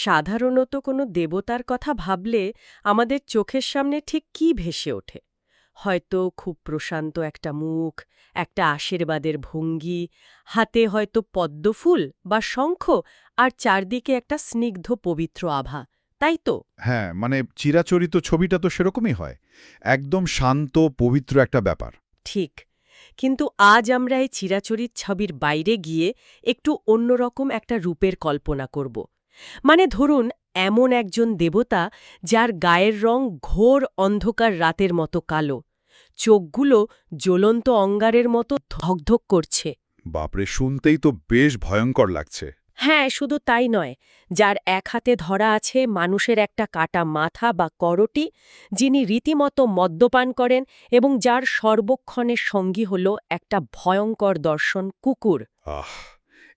সাধারণত কোনো দেবতার কথা ভাবলে আমাদের চোখের সামনে ঠিক কী ভেসে ওঠে? হয়তো খুব প্রশান্ত একটা মুখ, একটা আশীর্বাদের ভঙ্গি, হাতে হয়তো পদ্মফুল বা শঙ্খ, আর চারদিকে একটা স্নিগ্ধ পবিত্র আভা, তাই তো? হ্যাঁ, মানে চিরাচরিত ছবিটা তো সেরকমই হয়। একদম শান্ত, পবিত্র একটা ব্যাপার। ঠিক। কিন্তু আজ আমরা এই চিরাচরিত ছবির বাইরে গিয়ে একটু অন্যরকম একটা রূপের কল্পনা করব। মানে ধরুন, এমন একজন দেবতা যার গায়ের রং ঘোর অন্ধকার রাতের মতো কালো, চোখগুলো জ্বলন্ত অঙ্গারের মতো ধকধক করছে। বাপরে, শুনতেই তো বেশ ভয়ঙ্কর লাগছে। হ্যাঁ, শুধু তাই নয়, যার এক হাতে ধরা আছে মানুষের একটা কাটা মাথা বা করটি, যিনি রীতিমতো মদ্যপান করেন এবং যার সর্বক্ষণের সঙ্গী হল একটা ভয়ঙ্কর দর্শন কুকুর। আহ!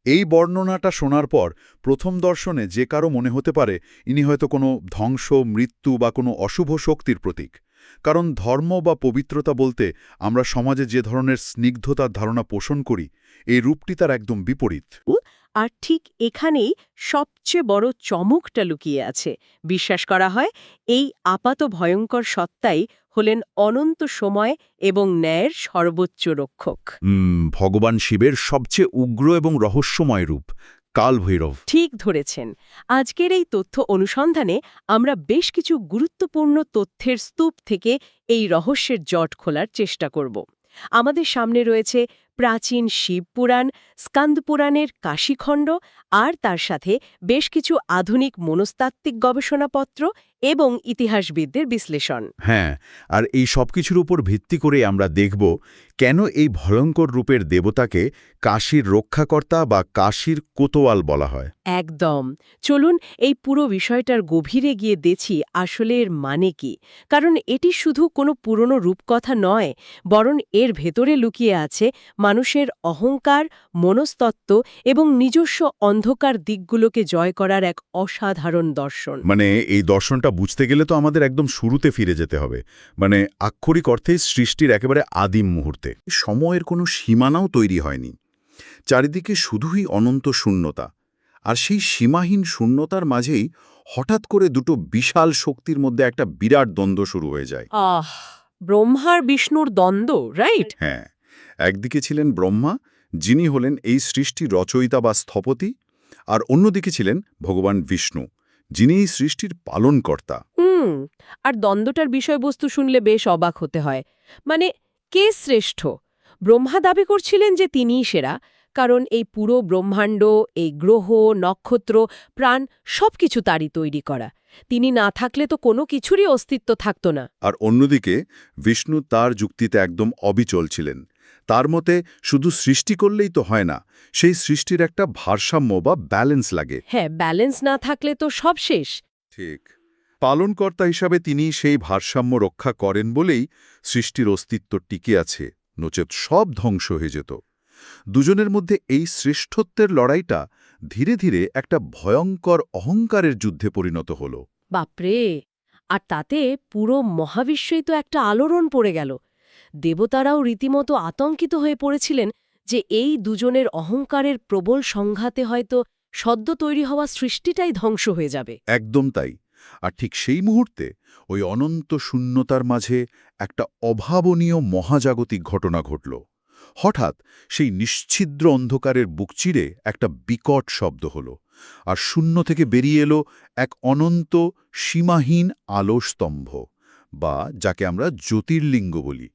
এই বর্ণনাটা শোনার পর প্রথম দর্শনে যে কারো মনে হতে পারে ইনি হয়তো কোনো ধ্বংস, মৃত্যু বা কোনো অশুভ শক্তির প্রতীক। কারণ ধর্ম বা পবিত্রতা বলতে আমরা সমাজে যে ধরনের স্নিগ্ধতার ধারণা পোষণ করি, এই রূপটি তার একদম বিপরীত। আর ঠিক এখানেই সবচেয়ে বড় চমকটা লুকিয়ে আছে। বিশ্বাস করা হয় এই আপাত ভয়ঙ্কর সত্তাই হলেন অনন্ত সময় এবং ন্যায়ের সর্বোচ্চ রক্ষক। ভগবান শিবের সবচেয়ে উগ্র এবং রহস্যময় রূপ, কালভৈরব। ঠিক ধরেছেন। আজকের এই তথ্য অনুসন্ধানে আমরা বেশ কিছু গুরুত্বপূর্ণ তথ্যের স্তূপ থেকে এই রহস্যের জট খোলার চেষ্টা করব। আমাদের সামনে রয়েছে প্রাচীন শিবপুরাণ, স্কন্দপুরাণের কাশীখণ্ড, আর তার সাথে বেশ কিছু আধুনিক মনস্তাত্ত্বিক গবেষণাপত্র এবং ইতিহাসবিদদের বিশ্লেষণ। হ্যাঁ, আর এই সবকিছুর উপর ভিত্তি করে আমরা দেখব কেন এই ভয়ঙ্কর রূপের দেবতাকে কাশীর রক্ষাকর্তা বা কাশীর কোতোয়াল বলা হয়। একদম। চলুন এই পুরো বিষয়টার গভীরে গিয়ে দেখি আসলে এর মানে কি। কারণ এটি শুধু কোনো পুরনো রূপকথা নয়, বরং এর ভেতরে লুকিয়ে আছে মানুষের অহংকার, মনস্তত্ত্ব এবং নিজস্ব অন্ধকার দিকগুলোকে জয় করার এক অসাধারণ দর্শন। মানে এই দর্শনটা বুঝতে গেলে তো আমাদের একদম শুরুতে ফিরে যেতে হবে, মানে আক্ষরিক অর্থে সৃষ্টির একেবারে আদিম মুহূর্তে। সময়ের কোনো সীমানাও তৈরি হয়নি, চারিদিকে শুধুই অনন্ত শূন্যতা। আর সেই সীমাহীন শূন্যতার মাঝেই হঠাৎ করে দুটো বিশাল শক্তির মধ্যে একটা বিরাট দ্বন্দ্ব শুরু হয়ে যায়। আহ, ব্রহ্মার বিষ্ণুর দ্বন্দ্ব, রাইট? হ্যাঁ, একদিকে ছিলেন ব্রহ্মা, যিনি হলেন এই সৃষ্টির রচয়িতা বা স্থপতি, আর অন্যদিকে ছিলেন ভগবান বিষ্ণু, যিনি এই সৃষ্টির পালনকর্তা। হুম। আর দ্বন্দ্বটার বিষয়বস্তু শুনলে বেশ অবাক হতে হয়। মানে, কে শ্রেষ্ঠ? ব্রহ্মা দাবি করছিলেন যে তিনিই সেরা, কারণ এই পুরো ব্রহ্মাণ্ড, এই গ্রহ, নক্ষত্র, প্রাণ সবকিছু তারই তৈরি করা। তিনি না থাকলে তো কোনো কিছুরই অস্তিত্ব থাকত না। আর অন্যদিকে বিষ্ণু তার যুক্তিতে একদম অবিচল ছিলেন। তার মতে শুধু সৃষ্টি করলেই তো হয় না, সেই সৃষ্টির একটা ভারসাম্য বা ব্যালেন্স লাগে। হ্যাঁ, ব্যালেন্স না থাকলে তো সব শেষ। ঠিক। পালনকর্তা হিসাবে তিনি সেই ভারসাম্য রক্ষা করেন বলেই সৃষ্টির অস্তিত্ব টিকে আছে, নচেত সব ধ্বংস হয়ে যেত। দুজনের মধ্যে এই শ্রেষ্ঠত্বের লড়াইটা ধীরে ধীরে একটা ভয়ঙ্কর অহংকারের যুদ্ধে পরিণত হল। বাপরে! আর তাতে পুরো মহাবিশ্বই তো একটা আলোড়ন পড়ে গেল। দেবতারাও রীতিমতো আতঙ্কিত হয়ে পড়েছিলেন যে এই দুজনের অহংকারের প্রবল সংঘাতে হয়তো সদ্য তৈরি হওয়া সৃষ্টিটাই ধ্বংস হয়ে যাবে। একদম তাই। আর ঠিক সেই মুহূর্তে ওই অনন্ত শূন্যতার মাঝে একটা অভাবনীয় মহাজাগতিক ঘটনা ঘটল। হঠাৎ সেই নিশ্ছিদ্র অন্ধকারের বুক চিরে একটা বিকট শব্দ হল, আর শূন্য থেকে বেরিয়ে এলো এক অনন্ত সীমাহীন আলোর স্তম্ভ, বা যাকে আমরা জ্যোতির্লিঙ্গ বলি।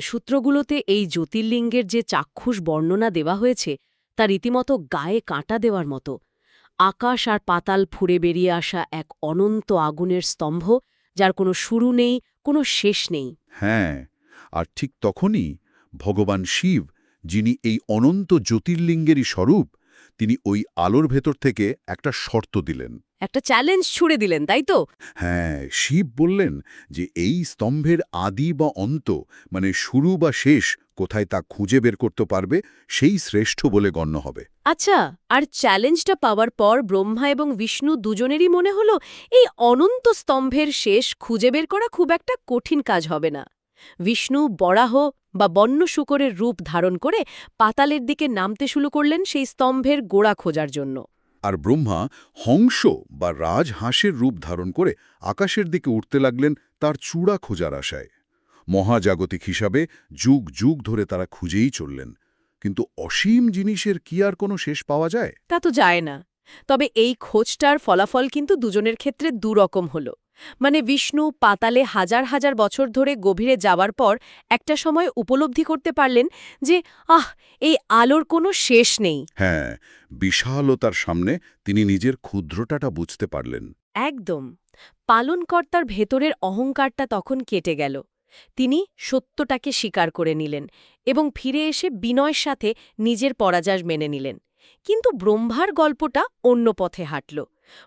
সূত্রগুলোতে এই জ্যোতির্লিঙ্গের যে চাক্ষুষ বর্ণনা দেওয়া হয়েছে তা রীতিমতো গায়ে কাঁটা দেওয়ার মতো। আকাশ আর পাতাল ফুঁড়ে বেরিয়ে আসা এক অনন্ত আগুনের স্তম্ভ, যার কোনো শুরু নেই, কোনো শেষ নেই। হ্যাঁ, আর ঠিক তখনই ভগবান শিব, যিনি এই অনন্ত জ্যোতির্লিঙ্গেরই স্বরূপ, তিনি ওই আলোর ভেতর থেকে একটা শর্ত দিলেন। একটা চ্যালেঞ্জ ছুড়ে দিলেন, তাই তো? হ্যাঁ, শিব বললেন যে এই স্তম্ভের আদি বা অন্ত, মানে শুরু বা শেষ কোথায় তা খুঁজে বের করতে পারবে, সেই শ্রেষ্ঠ বলে গণ্য হবে। আচ্ছা, আর চ্যালেঞ্জটা পাওয়ার পর ব্রহ্মা এবং বিষ্ণু দুজনেরই মনে হলো এই অনন্ত স্তম্ভের শেষ খুঁজে বের করা খুব একটা কঠিন কাজ হবে না। বিষ্ণু বরাহ বা বন্য শূকরের রূপ ধারণ করে পাতালের দিকে নামতে শুরু করলেন সেই স্তম্ভের গোড়া খোঁজার জন্য। আর ব্রহ্মা হংস বা রাজহাঁসের রূপ ধারণ করে আকাশের দিকে উঠতে লাগলেন তার চূড়া খোঁজার আশায়। মহাজাগতিক হিসাবে যুগ যুগ ধরে তারা খুঁজেই চললেন, কিন্তু অসীম জিনিসের কি আর কোনো শেষ পাওয়া যায়? তা তো যায় না। তবে এই খোঁজটার ফলাফল কিন্তু দুজনের ক্ষেত্রে দুরকম হলো। মানে বিষ্ণু পাতালে হাজার হাজার বছর ধরে গভীরে যাওয়ার পর একটা সময় উপলব্ধি করতে পারলেন যে এই আলোর কোনো শেষ নেই। হ্যাঁ, বিশালতার সামনে তিনি নিজের ক্ষুদ্রতাটা বুঝতে পারলেন। একদম। পালনকর্তার ভেতরের অহংকারটা তখন কেটে গেল। তিনি সত্যটাকে স্বীকার করে নিলেন এবং ফিরে এসে বিনয়ের সাথে নিজের পরাজয় মেনে নিলেন। কিন্তু ব্রহ্মার গল্পটা অন্য পথে হাঁটল।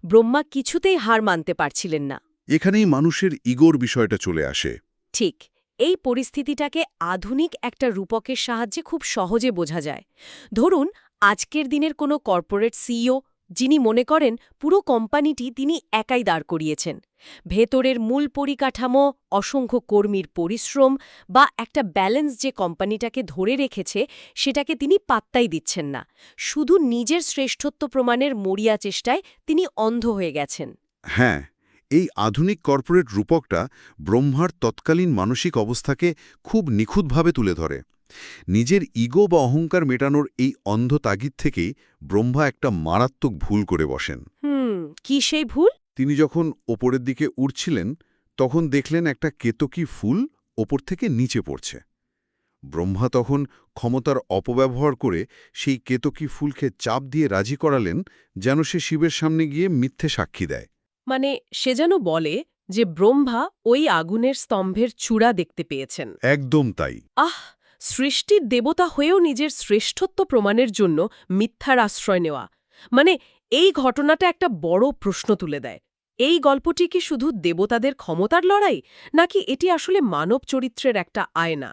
ব্রহ্মা কিছুতেই হার মানতে পারছিলেন না। এখানেই মানুষের ইগোর বিষয়টা চলে আসে। ঠিক এই পরিস্থিতিটাকে আধুনিক একটা রূপকের সাহায্যে খুব সহজে বোঝা যায়। ধরুন, আজকের দিনের কোনো কর্পোরেট সিইও, যিনি মনে করেন পুরো কোম্পানিটি তিনি একাই দাঁড় করিয়েছেন। ভেতরের মূল পরিকাঠামো, অসংখ্য কর্মীর পরিশ্রম বা একটা ব্যালেন্স যে কোম্পানিটাকে ধরে রেখেছে, সেটাকে তিনি পাত্তাই দিচ্ছেন না। শুধু নিজের শ্রেষ্ঠত্ব প্রমাণের মরিয়া চেষ্টায় তিনি অন্ধ হয়ে গেছেন। হ্যাঁ, এই আধুনিক কর্পোরেট রূপকটা ব্রহ্মার তৎকালীন মানসিক অবস্থাকে খুব নিখুঁতভাবে তুলে ধরে। নিজের ইগো বা অহংকার মেটানোর এই অন্ধ তাগিদ থেকেই ব্রহ্মা একটা মারাত্মক ভুল করে বসেন। কি সেই ভুল? তিনি যখন ওপরের দিকে উড়ছিলেন, তখন দেখলেন একটা কেতকী ফুল ওপর থেকে নিচে পড়ছে। ব্রহ্মা তখন ক্ষমতার অপব্যবহার করে সেই কেতকী ফুলকে চাপ দিয়ে রাজি করালেন যেন সে শিবের সামনে গিয়ে মিথ্যে সাক্ষী দেয়। মানে সে যেন বলে যে ব্রহ্মা ওই আগুনের স্তম্ভের চূড়া দেখতে পেয়েছেন। একদম তাই। সৃষ্টির দেবতা হয়েও নিজের শ্রেষ্ঠত্ব প্রমাণের জন্য মিথ্যার আশ্রয় নেওয়া। মানে এই ঘটনাটা একটা বড় প্রশ্ন তুলে দেয়। এই গল্পটি কি শুধু দেবতাদের ক্ষমতার লড়াই, নাকি এটি আসলে মানব চরিত্রের একটা আয়না?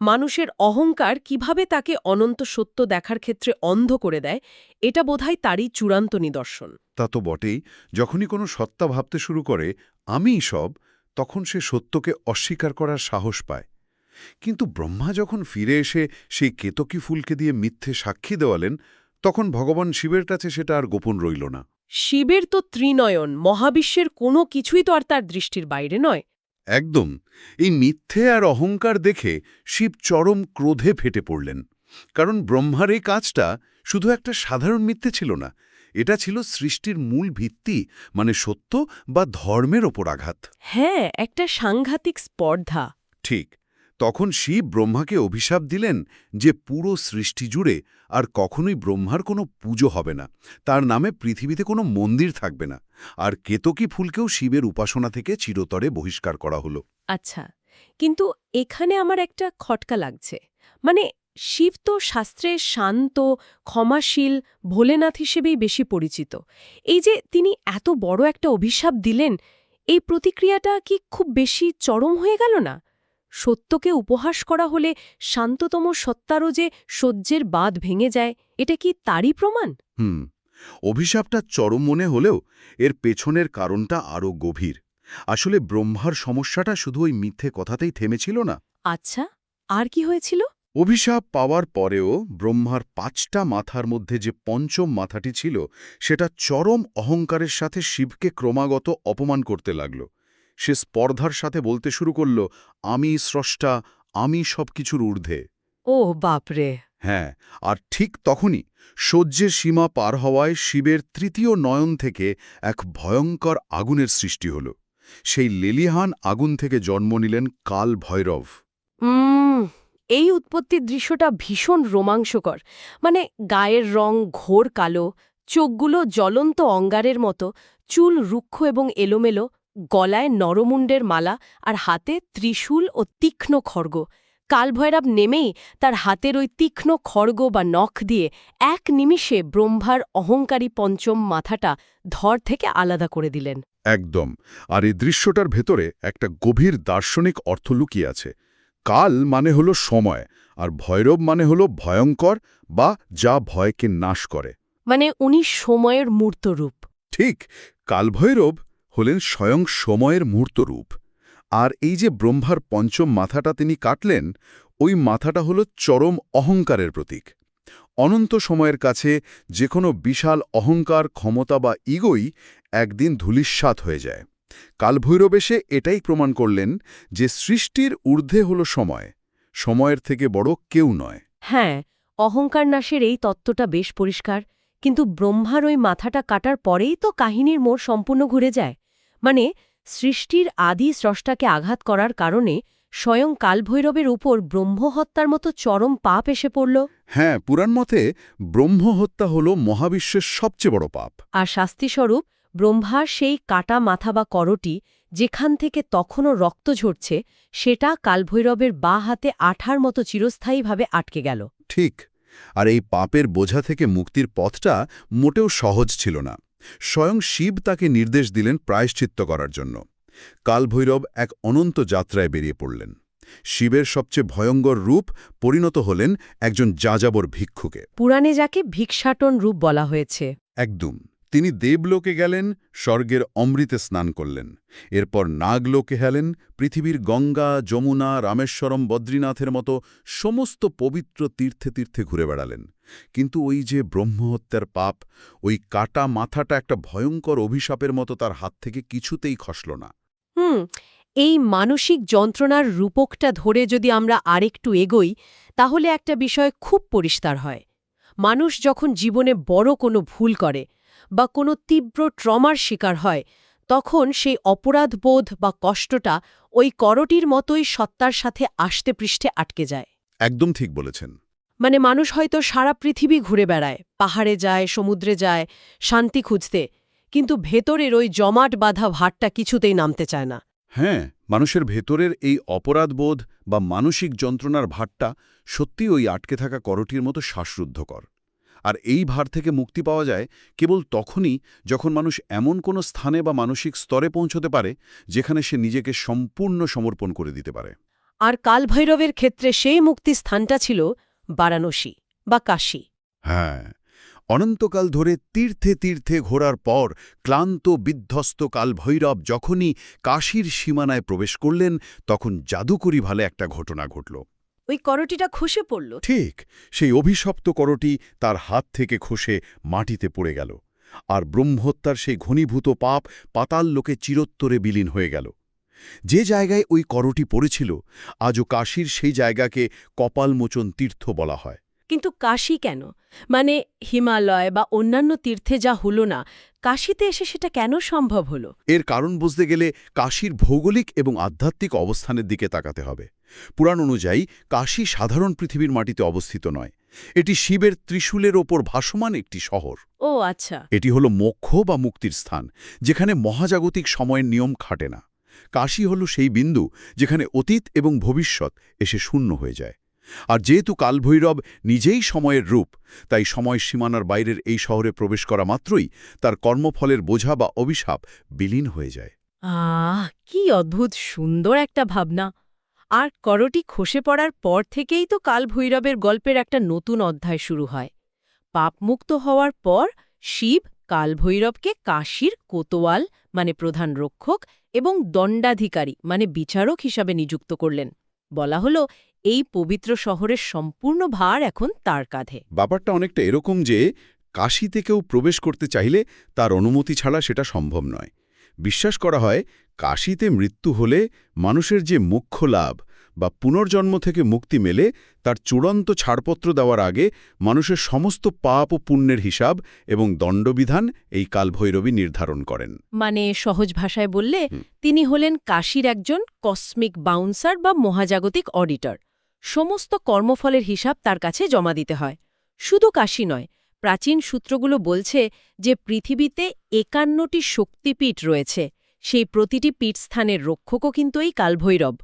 মানুষের অহংকার কিভাবে তাকে অনন্ত সত্য দেখার ক্ষেত্রে অন্ধ করে দেয়, এটা বোধহয় তারই চূড়ান্ত নিদর্শন। তা তো বটেই। যখনই কোনো সত্তা ভাবতে শুরু করে আমিই সব, তখন সে সত্যকে অস্বীকার করার সাহস পায়। কিন্তু ব্রহ্মা যখন ফিরে এসে সেই কেতকী ফুলকে দিয়ে মিথ্যে সাক্ষী দেওয়ালেন, তখন ভগবান শিবের কাছে সেটা আর গোপন রইল না। শিবের তো ত্রিনয়ন, মহাবিশ্বের কোনো কিছুই তো আর তার দৃষ্টির বাইরে নয়। একদম। এই মিথ্যে আর অহংকার দেখে শিব চরম ক্রোধে ফেটে পড়লেন। কারণ ব্রহ্মার এই কাজটা শুধু একটা সাধারণ মিথ্যে ছিল না, এটা ছিল সৃষ্টির মূল ভিত্তি, মানে সত্য বা ধর্মের ওপর আঘাত। হ্যাঁ, একটা সাংঘাতিক স্পর্ধা। ঠিক তখন শিব ব্রহ্মাকে অভিশাপ দিলেন যে পুরো সৃষ্টি জুড়ে আর কখনোই ব্রহ্মার কোনো পুজো হবে না, তার নামে পৃথিবীতে কোনো মন্দির থাকবে না, আর কেতকী ফুলকেও শিবের উপাসনা থেকে চিরতরে বহিষ্কার করা হলো। আচ্ছা, কিন্তু এখানে আমার একটা খটকা লাগছে। মানে শিব তো শাস্ত্রে শান্ত, ক্ষমাশীল, ভোলেনাথ হিসেবেই বেশি পরিচিত। এই যে তিনি এত বড় একটা অভিশাপ দিলেন, এই প্রতিক্রিয়াটা কি খুব বেশি চরম হয়ে গেল না? সত্যকে উপহাস করা হলে শান্ততম সত্তারও যে সহ্যের বাঁধ ভেঙে যায়, এটা কি তারই প্রমাণ? অভিশাপটা চরম মনে হলেও এর পেছনের কারণটা আরও গভীর। আসলে ব্রহ্মার সমস্যাটা শুধু ওই মিথ্যে কথাতেই থেমেছিল না। আচ্ছা, আর কি হয়েছিল? অভিশাপ পাওয়ার পরেও ব্রহ্মার ৫টা মাথার মধ্যে যে পঞ্চম মাথাটি ছিল, সেটা চরম অহংকারের সাথে শিবকে ক্রমাগত অপমান করতে লাগল। সে স্পর্ধার সাথে বলতে শুরু করল, আমি স্রষ্টা, আমি সবকিছুর ঊর্ধ্বে। ও বাপরে! হ্যাঁ, আর ঠিক তখনই সহ্যের সীমা পার হওয়ায় শিবের তৃতীয় নয়ন থেকে এক ভয়ঙ্কর আগুনের সৃষ্টি হল। সেই লেলিহান আগুন থেকে জন্ম নিলেন কাল ভৈরব। এই উৎপত্তির দৃশ্যটা ভীষণ রোমাঞ্চকর। মানে গায়ের রং ঘোর কালো, চোখগুলো জ্বলন্ত অঙ্গারের মতো, চুল রুক্ষ এবং এলোমেলো, গলায় নরমুণ্ডের মালা আর হাতে ত্রিশূল ও তীক্ষ্ণ খড়গ। কালভৈরব নেমেই তার হাতের ওই তীক্ষ্ণ খড়গ বা নখ দিয়ে এক নিমিষে ব্রহ্মার অহংকারী পঞ্চম মাথাটা ধর থেকে আলাদা করে দিলেন। একদম। আর এই দৃশ্যটার ভেতরে একটা গভীর দার্শনিক অর্থ লুকিয়ে আছে। কাল মানে হলো সময়, আর ভৈরব মানে হলো ভয়ঙ্কর বা যা ভয়কে নাশ করে। মানে উনি সময়ের মূর্ত রূপ। ঠিক, কালভৈরব হলেন স্বয়ং সময়ের মূর্তরূপ। আর এই যে ব্রহ্মার পঞ্চম মাথাটা তিনি কাটলেন, ওই মাথাটা হল চরম অহংকারের প্রতীক। অনন্ত সময়ের কাছে যে কোনো বিশাল অহংকার, ক্ষমতা বা ইগোই একদিন ধূলিসাৎ হয়ে যায়। কালভৈরব এসে এটাই প্রমাণ করলেন যে সৃষ্টির ঊর্ধ্বে হল সময়, সময়ের থেকে বড় কেউ নয়। হ্যাঁ, অহংকার নাশের এই তত্ত্বটা বেশ পরিষ্কার, কিন্তু ব্রহ্মার ওই মাথাটা কাটার পরেই তো কাহিনীর মোড় সম্পূর্ণ ঘুরে যায়। মানে সৃষ্টির আদি স্রষ্টাকে আঘাত করার কারণে স্বয়ং কালভৈরবের উপর ব্রহ্মহত্যার মতো চরম পাপ এসে পড়ল। হ্যাঁ, পুরাণ মতে ব্রহ্মহত্যা হল মহাবিশ্বের সবচেয়ে বড় পাপ। আর শাস্তিস্বরূপ ব্রহ্মার সেই কাটা মাথা বা করটি, যেখান থেকে তখনও রক্ত ঝরছে, সেটা কালভৈরবের বাঁ হাতে আঠার মতো চিরস্থায়ীভাবে আটকে গেল। ঠিক। আর এই পাপের বোঝা থেকে মুক্তির পথটা মোটেও সহজ ছিল না। স্বয়ং শিব তাকে নির্দেশ দিলেন প্রায়শ্চিত্ত করার জন্য। কালভৈরব এক অনন্ত যাত্রায় বেরিয়ে পড়লেন। শিবের সবচেয়ে ভয়ঙ্কর রূপ পরিণত হলেন একজন যাযাবর ভিক্ষুকে। পুরাণে যাকে ভিক্ষাটন রূপ বলা হয়েছে। একদম। তিনি দেবলোকে গেলেন, স্বর্গের অমৃতে স্নান করলেন। এরপর নাগলোকে গেলেন, পৃথিবীর গঙ্গা, যমুনা, রামেশ্বরম, বদ্রীনাথের মতো সমস্ত পবিত্র তীর্থে তীর্থে ঘুরে বেড়ালেন। কিন্তু ওই যে ব্রহ্মহত্যার পাপ, ওই কাটা মাথাটা একটা ভয়ঙ্কর অভিশাপের মতো তার হাত থেকে কিছুতেই খসল না। এই মানসিক যন্ত্রণার রূপকটা ধরে যদি আমরা আরেকটু এগোই, তাহলে একটা বিষয় খুব পরিষ্কার হয়। মানুষ যখন জীবনে বড় কোনো ভুল করে বা কোনো তীব্র ট্রমার শিকার হয়, তখন সেই অপরাধবোধ বা কষ্টটা ওই করটির মতোই সত্তার সাথে আষ্টে পৃষ্ঠে আটকে যায়। একদম ঠিক বলেছেন। মানে মানুষ হয়তো সারা পৃথিবী ঘুরে বেড়ায়, পাহাড়ে যায়, সমুদ্রে যায়, শান্তি খুঁজতে, কিন্তু ভেতরের ওই জমাট বাঁধা ভারটা কিছুতেই নামতে চায় না। হ্যাঁ, মানুষের ভেতরের এই অপরাধবোধ বা মানসিক যন্ত্রণার ভারটা সত্যি ওই আটকে থাকা করটির মতো শ্বাসরুদ্ধকর। আর এই ভার থেকে মুক্তি পাওয়া যায় কেবল তখনই যখন মানুষ এমন কোনো স্থানে বা মানসিক স্তরে পৌঁছতে পারে যেখানে সে নিজেকে সম্পূর্ণ সমর্পণ করে দিতে পারে। আর কালভৈরবের ক্ষেত্রে সেই মুক্তিস্থানটা ছিল বারাণসী বা কাশী। হ্যাঁ, অনন্তকাল ধরে তীর্থে তীর্থে ঘোরার পর ক্লান্ত বিধ্বস্ত কালভৈরব যখনই কাশীর সীমানায় প্রবেশ করলেন, তখন জাদুকরি ভালে একটা ঘটনা ঘটল। ওই করটিটা খসে পড়ল। ঠিক, সেই অভিশপ্ত করটি তার হাত থেকে খসে মাটিতে পড়ে গেল। আর ব্রহ্মহত্যার সেই ঘনীভূত পাপ পাতাল লোকে চিরোত্তরে বিলীন হয়ে গেল। যে জায়গায় ওই করটি পড়েছিল, আজও কাশীর সেই জায়গাকে কপালমোচন তীর্থ বলা হয়। কিন্তু কাশী কেন? মানে হিমালয় বা অন্যান্য তীর্থে যা হলো না, কাশীতে এসে সেটা কেন সম্ভব হলো? এর কারণ বুঝতে গেলে কাশীর ভৌগোলিক এবং আধ্যাত্মিক অবস্থানের দিকে তাকাতে হবে। পুরাণ অনুযায়ী কাশী সাধারণ পৃথিবীর মাটিতে অবস্থিত নয়। এটি শিবের ত্রিশূলের ওপর ভাসমান একটি শহর। ও আচ্ছা। এটি হল মোক্ষ বা মুক্তির স্থান, যেখানে মহাজাগতিক সময়ের নিয়ম খাটে না। কাশী হল সেই বিন্দু যেখানে অতীত এবং ভবিষ্যৎ এসে শূন্য হয়ে যায়। আর যেহেতু কালভৈরব নিজেই সময়ের রূপ, তাই সময় সীমানার বাইরের এই শহরে প্রবেশ করা মাত্রই তার কর্মফলের বোঝা বা অভিশাপ বিলীন হয়ে যায়। কি অদ্ভুত সুন্দর একটা ভাবনা। আর করটি খসে পড়ার পর থেকেই তো কালভৈরবের গল্পের একটা নতুন অধ্যায় শুরু হয়। পাপমুক্ত হওয়ার পর শিব কালভৈরবকে কাশীর কোতোয়াল মানে প্রধান রক্ষক এবং দণ্ডাধিকারী মানে বিচারক হিসাবে নিযুক্ত করলেন। বলা হলো এই পবিত্র শহরের সম্পূর্ণ ভার এখন তার কাঁধে। ব্যাপারটা অনেকটা এরকম যে কাশীতে কেউ প্রবেশ করতে চাইলে তার অনুমতি ছাড়া সেটা সম্ভব নয়। বিশ্বাস করা হয় কাশীতে মৃত্যু হলে মানুষের যে মুখ্য লাভ বা পুনর্জন্ম থেকে মুক্তি মেলে, তার চূড়ান্ত ছাড়পত্র দেওয়ার আগে মানুষের সমস্ত পাপ ও পুণ্যের হিসাব এবং দণ্ডবিধান এই কালভৈরবী নির্ধারণ করেন। মানে সহজ ভাষায় বললে তিনি হলেন কাশীর একজন কসমিক বাউন্সার বা মহাজাগতিক অডিটর। সমস্ত কর্মফলের হিসাব তার কাছে জমা দিতে হয়। শুধু কাশী নয়, প্রাচীন সূত্রগুলো বলছে যে পৃথিবীতে ৫১টি শক্তিপীঠ রয়েছে, সেই প্রতিটি পীঠস্থানের রক্ষকও কিন্তু এই কালভৈরব।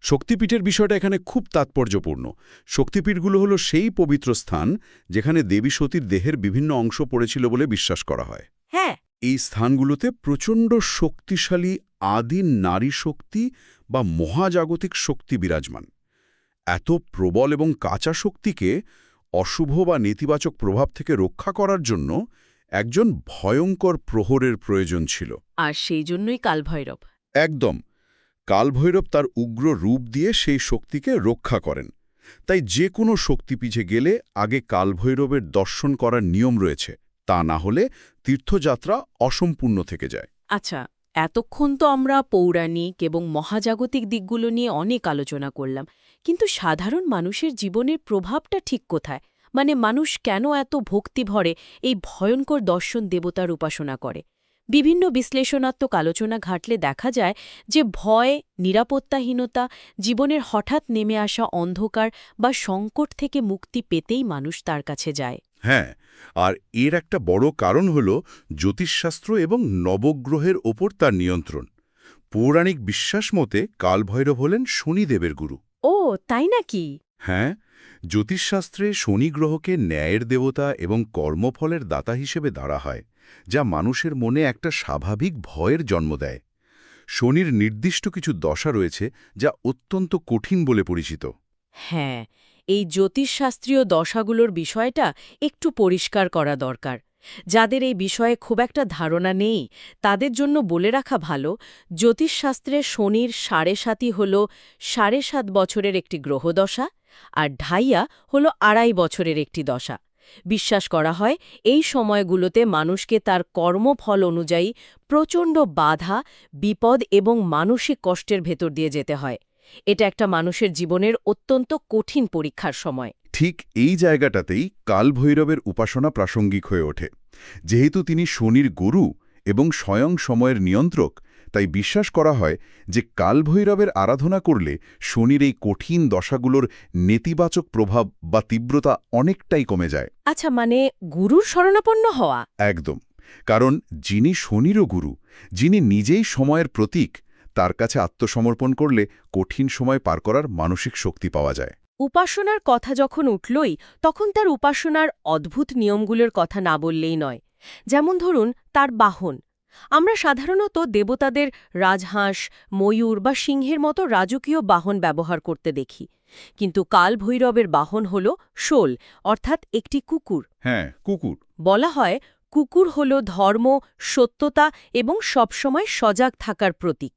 শক্তিপীঠের বিষয়টা এখানে খুব তাৎপর্যপূর্ণ। শক্তিপীঠগুলো হলো সেই পবিত্র স্থান যেখানে দেবী সতীর দেহের বিভিন্ন অংশ পড়েছিল বলে বিশ্বাস করা হয়। হ্যাঁ, এই স্থানগুলোতে প্রচণ্ড শক্তিশালী আদি নারী শক্তি বা মহাজাগতিক শক্তি বিরাজমান। এত প্রবল এবং কাঁচা শক্তিকে অশুভ বা নেতিবাচক প্রভাব থেকে রক্ষা করার জন্য একজন ভয়ঙ্কর প্রহরের প্রয়োজন ছিল। আর সেই জন্যই কালভৈরব। একদম। কালভৈরব তার উগ্র রূপ দিয়ে সেই শক্তিকে রক্ষা করেন। তাই যে কোনো শক্তিপীঠে গেলে আগে কালভৈরবের দর্শন করার নিয়ম রয়েছে, তা না হলে তীর্থযাত্রা অসম্পূর্ণ থেকে যায়। আচ্ছা, এতক্ষণ তো আমরা পৌরাণিক এবং মহাজাগতিক দিকগুলো নিয়ে অনেক আলোচনা করলাম, কিন্তু সাধারণ মানুষের জীবনের প্রভাবটা ঠিক কোথায়? মানে মানুষ কেন এত ভক্তি ভরে এই ভয়ঙ্কর দর্শন দেবতার উপাসনা করে? বিভিন্ন বিশ্লেষণাত্মক আলোচনা ঘাটলে দেখা যায় যে ভয়, নিরাপত্তাহীনতা, জীবনের হঠাৎ নেমে আসা অন্ধকার বা সংকট থেকে মুক্তি পেতেই মানুষ তার কাছে যায়। হ্যাঁ, আর এর একটা বড় কারণ হল জ্যোতিষশাস্ত্র এবং নবগ্রহের ওপর তার নিয়ন্ত্রণ। পৌরাণিক বিশ্বাস মতে কালভৈরব হলেন শনিদেবের গুরু। ও, তাই নাকি? হ্যাঁ, জ্যোতিষশাস্ত্রে শনি গ্রহকে ন্যায়ের দেবতা এবং কর্মফলের দাতা হিসেবে ধরা হয়, যা মানুষের মনে একটা স্বাভাবিক ভয়ের জন্ম দেয়। শনির নির্দিষ্ট কিছু দশা রয়েছে যা অত্যন্ত কঠিন বলে পরিচিত। হ্যাঁ, এই জ্যোতিষশাস্ত্রীয় দশাগুলোর বিষয়টা একটু পরিষ্কার করা দরকার। যাদের এই বিষয়ে খুব একটা ধারণা নেই তাদের জন্য বলে রাখা ভালো, জ্যোতিষশাস্ত্রে শনির ৭.৫ হল ৭.৫ বছরের একটি গ্রহদশা, আর ঢাইয়া হল ২.৫ বছরের একটি দশা। বিশ্বাস করা হয় এই সময়গুলোতে মানুষকে তার কর্মফল অনুযায়ী প্রচণ্ড বাধা, বিপদ এবং মানসিক কষ্টের ভেতর দিয়ে যেতে হয়। এটা একটা মানুষের জীবনের অত্যন্ত কঠিন পরীক্ষার সময়। ঠিক এই জায়গাটাতেই কালভৈরবের উপাসনা প্রাসঙ্গিক হয়ে ওঠে। যেহেতু তিনি শনির গুরু এবং স্বয়ং সময়ের নিয়ন্ত্রক, তাই বিশ্বাস করা হয় যে কালভৈরবের আরাধনা করলে শনির এই কঠিন দশাগুলোর নেতিবাচক প্রভাব বা তীব্রতা অনেকটাই কমে যায়। আচ্ছা, মানে গুরুর শরণাপন্ন হওয়া? একদম। কারণ যিনি শনিরও গুরু, যিনি নিজেই সময়ের প্রতীক, তার কাছে আত্মসমর্পণ করলে কঠিন সময় পার করার মানসিক শক্তি পাওয়া যায়। উপাসনার কথা যখন উঠলই, তখন তার উপাসনার অদ্ভুত নিয়মগুলোর কথা না বললেই নয়। যেমন ধরুন তার বাহন। আমরা সাধারণত দেবতাদের রাজহাঁস, ময়ূর বা সিংহের মতো রাজকীয় বাহন ব্যবহার করতে দেখি, কিন্তু কালভৈরবের বাহন হল শোল, অর্থাৎ একটি কুকুর। হ্যাঁ, কুকুর। বলা হয় কুকুর হল ধর্ম, সত্যতা এবং সবসময় সজাগ থাকার প্রতীক।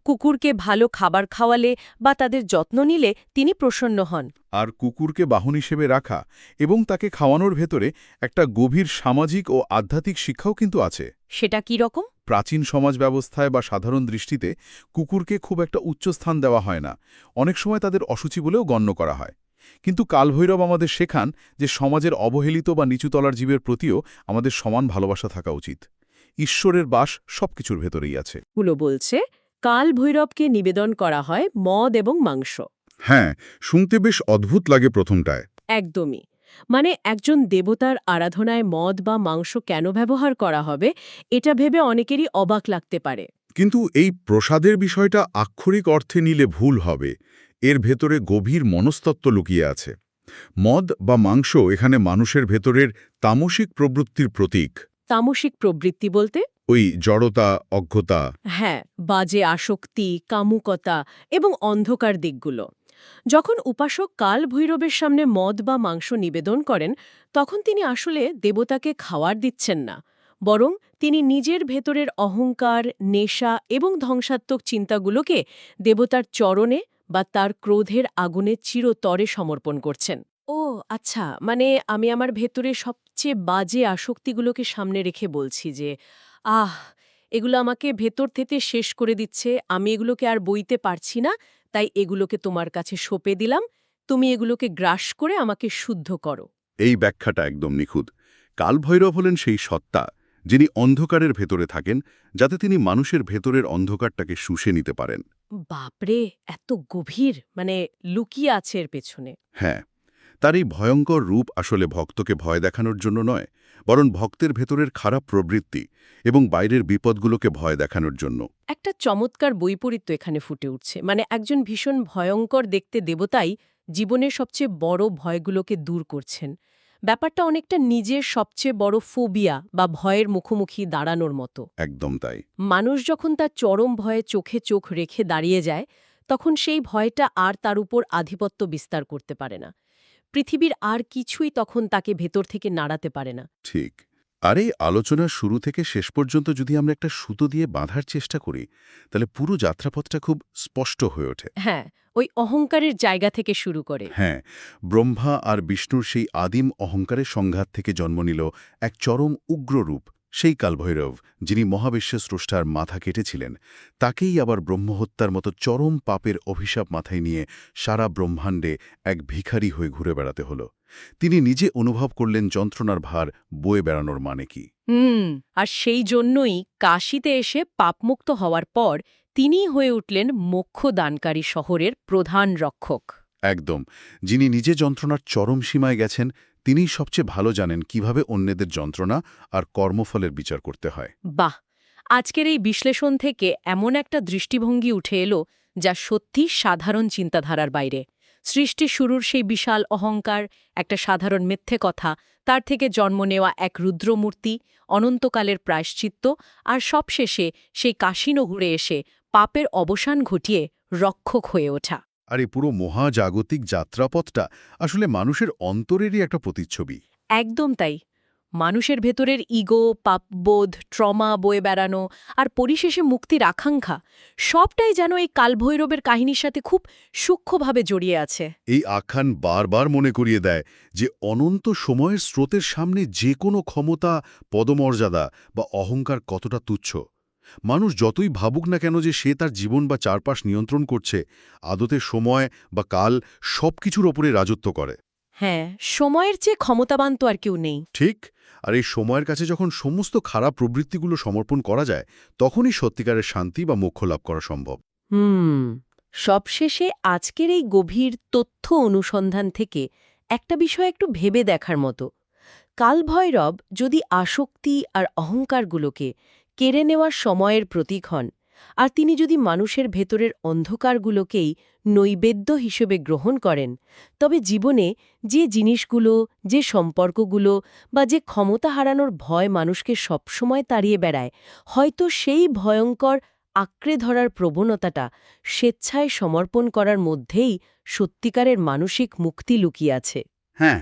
কুকুরকে ভালো খাবার খাওয়ালে বা তাদের যত্ন নিলে তিনি প্রসন্ন হন। আর কুকুরকে বাহন হিসেবে রাখা এবং তাকে খাওয়ানোর ভেতরে একটা গভীর সামাজিক ও আধ্যাত্মিক শিক্ষাও কিন্তু আছে। সেটা কি রকম? প্রাচীন সমাজ ব্যবস্থায় বা সাধারণ দৃষ্টিতে কুকুরকে খুব একটা উচ্চ স্থান দেওয়া হয় না, অনেক সময় তাদের অসুচি বলেও গণ্য করা হয়। কিন্তু কালভৈরব আমাদের শেখান যে সমাজের অবহেলিত বা নিচুতলার জীবের প্রতিও আমাদের সমান ভালোবাসা থাকা উচিত। ঈশ্বরের বাস সবকিছুর ভেতরেই আছে। গুলো বলছে কালভৈরবকে নিবেদন করা হয় মদ এবং মাংস। হ্যাঁ, শুনতে বেশ অদ্ভুত লাগে প্রথমটায়। একদমই। মানে একজন দেবতার আরাধনায় মদ বা মাংস কেন ব্যবহার করা হবে, এটা ভেবে অনেকেরই অবাক লাগতে পারে। কিন্তু এই প্রসাদের বিষয়টা আক্ষরিক অর্থে নিলে ভুল হবে। এর ভেতরে গভীর মনস্তত্ত্ব লুকিয়ে আছে। মদ বা মাংস এখানে মানুষের ভেতরের তামসিক প্রবৃত্তির প্রতীক। তামসিক প্রবৃত্তি বলতে? ওই জড়তা, অজ্ঞতা। হ্যাঁ, বাজে আসক্তি, কামুকতা এবং অন্ধকার দিকগুলো। যখন উপাসক কালভৈরবের সামনে মদ বা মাংস নিবেদন করেন, তখন তিনি আসলে দেবতাকে খাওয়ার দিচ্ছেন না, বরং তিনি নিজের ভেতরের অহংকার, নেশা এবং ধ্বংসাত্মক চিন্তাগুলোকে দেবতার চরণে বা তার ক্রোধের আগুনে চিরতরে সমর্পণ করছেন। ও আচ্ছা, মানে আমি আমার ভেতরে সবচেয়ে বাজে আসক্তিগুলোকে সামনে রেখে বলছি যে, আহ, এগুলো আমাকে ভেতর থেকে শেষ করে দিচ্ছে, আমি এগুলোকে আর বইতে পারছি না, তাই এগুলোকে তোমার কাছে সঁপে দিলাম, তুমি এগুলোকে গ্রাস করে আমাকে শুদ্ধ করো। এই ব্যাখ্যাটা একদম নিখুঁত। কালভৈরব হলেন সেই সত্তা, যিনি অন্ধকারের ভেতরে থাকেন, যাতে তিনি মানুষের ভেতরের অন্ধকারটাকে শুষে নিতে পারেন। বাপরে, এত গভীর মানে লুকিয়ে আছে এর পেছনে। হ্যাঁ, তার এই ভয়ঙ্কর রূপ আসলে ভক্তকে ভয় দেখানোর জন্য নয়, বরং ভক্তের ভেতরের খারাপ প্রবৃত্তি এবং বাইরের বিপদগুলোকে ভয় দেখানোর জন্য। একটা চমৎকার বৈপরীত্য এখানে ফুটে উঠছে। মানে একজন ভীষণ ভয়ঙ্কর দেখতে দেবতাই জীবনের সবচেয়ে বড় ভয়গুলোকে দূর করছেন। ব্যাপারটা অনেকটা নিজের সবচেয়ে বড় ফোবিয়া বা ভয়ের মুখোমুখি দাঁড়ানোর মতো। একদম তাই। মানুষ যখন তার চরম ভয়ে চোখে চোখ রেখে দাঁড়িয়ে যায়, তখন সেই ভয়টা আর তার উপর আধিপত্য বিস্তার করতে পারে না। পৃথিবীর আর কিছুই তখন তাকে ভেতর থেকে নাড়াতে পারে না। ঠিক। আর এই আলোচনার শুরু থেকে শেষ পর্যন্ত যদি আমরা একটা সুতো দিয়ে বাঁধার চেষ্টা করি তাহলে পুরো যাত্রাপথটা খুব স্পষ্ট হয়ে ওঠে। হ্যাঁ, ওই অহংকারের জায়গা থেকে শুরু করে। হ্যাঁ, ব্রহ্মা আর বিষ্ণুর সেই আদিম অহংকারের সংঘাত থেকে জন্ম নিল এক চরম উগ্র রূপ, সেই কালভৈরব, যিনি মহাবিশ্বের স্রষ্টার মাথা কেটেছিলেন। তাকেই আবার ব্রহ্মহত্যার মতো চরম পাপের অভিশাপ মাথায় নিয়ে সারা ব্রহ্মাণ্ডে এক ভিখারি হয়ে ঘুরে বেড়াতে হল। তিনি নিজে অনুভব করলেন যন্ত্রণার ভার বয়ে বেড়ানোর মানে কি। আর সেই জন্যই কাশীতে এসে পাপমুক্ত হওয়ার পর তিনিই হয়ে উঠলেন মোক্ষদানকারী শহরের প্রধান রক্ষক। একদম, যিনি নিজে যন্ত্রণার চরম সীমায় গেছেন, তিনিই সবচেয়ে ভালো জানেন কিভাবে অন্যদের যন্ত্রণা আর কর্মফলের বিচার করতে হয়। বাহ! আজকের এই বিশ্লেষণ থেকে এমন একটা দৃষ্টিভঙ্গি উঠে এলো যা সত্যি সাধারণ চিন্তাধারার বাইরে। সৃষ্টির শুরুর সেই বিশাল অহংকার, একটা সাধারণ মিথ্যে কথা, তার থেকে জন্ম নেওয়া এক রুদ্রমূর্তি, অনন্তকালের প্রায়শ্চিত্ত, আর সবশেষে সেই কাশিনো ঘুরে এসে পাপের অবসান ঘটিয়ে রক্ষক হয়ে ওঠা। আর এই পুরো মহাজাগতিক যাত্রাপথটা আসলে মানুষের অন্তরেরই একটা প্রতিচ্ছবি। একদম তাই। মানুষের ভেতরের ইগো, পাপবোধ, ট্রমা বয়ে বেড়ানো আর পরিশেষে মুক্তির আকাঙ্ক্ষা সবটাই যেন এই কালভৈরবের কাহিনীর সাথে খুব সূক্ষ্মভাবে জড়িয়ে আছে। এই আখ্যান বারবার মনে করিয়ে দেয় যে অনন্ত সময়ের স্রোতের সামনে যে কোনো ক্ষমতা, পদমর্যাদা বা অহংকার কতটা তুচ্ছ। মানুষ যতই ভাবুক না কেন যে সে তার জীবন বা চারপাশ নিয়ন্ত্রণ করছে, আদতে সময় বা কাল সবকিছুর ওপরে রাজত্ব করে। হ্যাঁ, সময়ের চেয়ে ক্ষমতাবান তো আর কেউ নেই। ঠিক। আর এই সময়ের কাছে যখন সমস্ত খারাপ প্রবৃত্তিগুলো সমর্পণ করা যায়, তখনই সত্যিকারের শান্তি বা মোক্ষ লাভ করা সম্ভব। সবশেষে আজকের এই গভীর তথ্য অনুসন্ধান থেকে একটা বিষয় একটু ভেবে দেখার মতো। কালভৈরব যদি আসক্তি আর অহংকারগুলোকে কেড়ে নেওয়ার সময়ের প্রতীক হন, আর তিনি যদি মানুষের ভেতরের অন্ধকারগুলোকেই নৈবেদ্য হিসেবে গ্রহণ করেন, তবে জীবনে যে জিনিসগুলো, যে সম্পর্কগুলো বা যে ক্ষমতা হারানোর ভয় মানুষকে সবসময় তাড়িয়ে বেড়ায়, হয়তো সেই ভয়ঙ্কর আঁকড়ে ধরার প্রবণতাটা স্বেচ্ছায় সমর্পণ করার মধ্যেই সত্যিকারের মানসিক মুক্তি লুকিয়ে আছে। হ্যাঁ,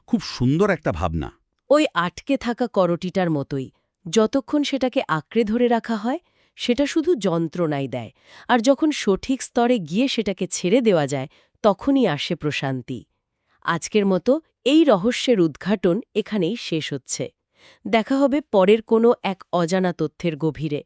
খুব সুন্দর একটা ভাবনা। ওই আটকে থাকা করটিটার মতোই, যতক্ষণ সেটাকে আঁকড়ে ধরে রাখা হয় সেটা শুধু যন্ত্রণাই দেয়, আর যখন সঠিক স্তরে গিয়ে সেটাকে ছেড়ে দেওয়া যায় তখনই আসে প্রশান্তি। আজকের মতো এই রহস্যের উদ্ঘাটন এখানেই শেষ হচ্ছে। দেখা হবে পরের কোনো এক অজানা তথ্যের গভীরে।